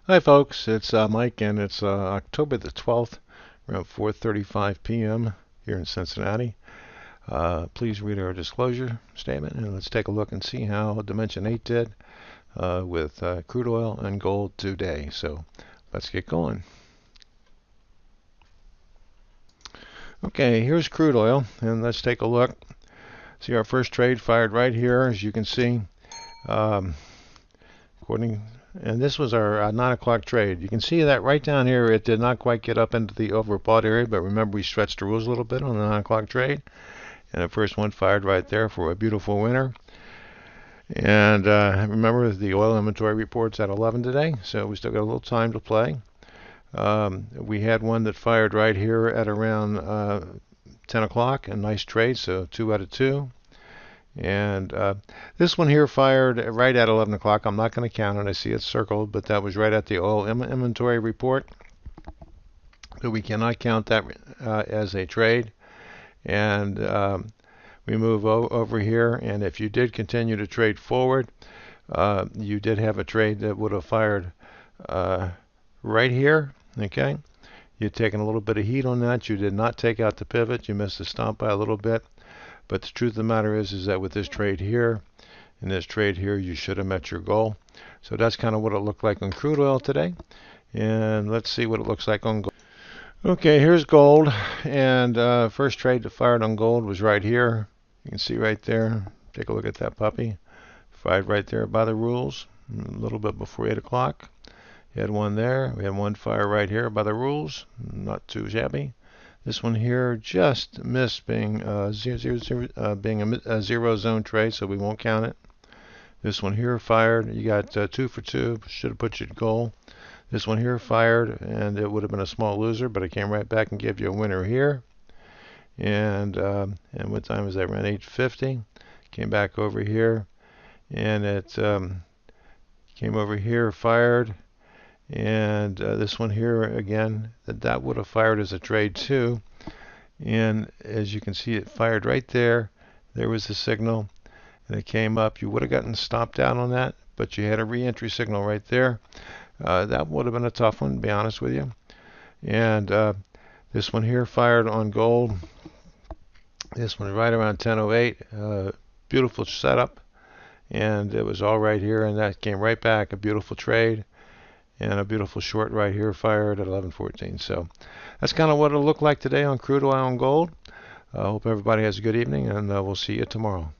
Hi folks, it's Mike, and it's October the 12th, around 4:35 p.m. here in Cincinnati. Please read our disclosure statement, and let's take a look and see how Dimension 8 did with crude oil and gold today. So let's get going. Okay, here's crude oil, and let's take a look. See our first trade fired right here, as you can see. Um, and this was our 9 o'clock trade. You can see that right down here, it did not quite get up into the overbought area, but remember we stretched the rules a little bit on the 9 o'clock trade. And the first one fired right there for a beautiful winner. And remember, the oil inventory report's at 11 today, so we still got a little time to play. We had one that fired right here at around 10 o'clock, a nice trade, so 2 out of 2. And this one here fired right at 11 o'clock. I'm not going to count it. I see it circled, but that was right at the oil inventory report. But we cannot count that as a trade. And we move over here, and if you did continue to trade forward, you did have a trade that would have fired right here. Okay, you'd taken a little bit of heat on that. You did not take out the pivot. You missed the stop by a little bit. But the truth of the matter is that with this trade here and this trade here, you should have met your goal. So that's kind of what it looked like on crude oil today. And let's see what it looks like on gold. Okay, here's gold, and first trade that fired on gold was right here. You can see right there. Take a look at that puppy. Fired right there by the rules, a little bit before 8 o'clock. You had one there. We had one fire right here by the rules. Not too shabby. This one here just missed being a zero zone trade, so we won't count it. This one here fired. You got 2 for 2. Should have put you at goal. This one here fired, and it would have been a small loser, but it came right back and gave you a winner here. And what time was that? Around 8:50. Came back over here, and it came over here, fired. And this one here again, that would have fired as a trade too. And as you can see, it fired right there. There was the signal, and it came up. You would have gotten stopped out on that, but you had a re-entry signal right there. That would have been a tough one, to be honest with you. And this one here fired on gold. This one right around 10:08. Beautiful setup, and it was all right here, and that came right back. A beautiful trade. And a beautiful short right here fired at 11:14. So that's kind of what it'll look like today on crude oil and gold. I hope everybody has a good evening, and we'll see you tomorrow.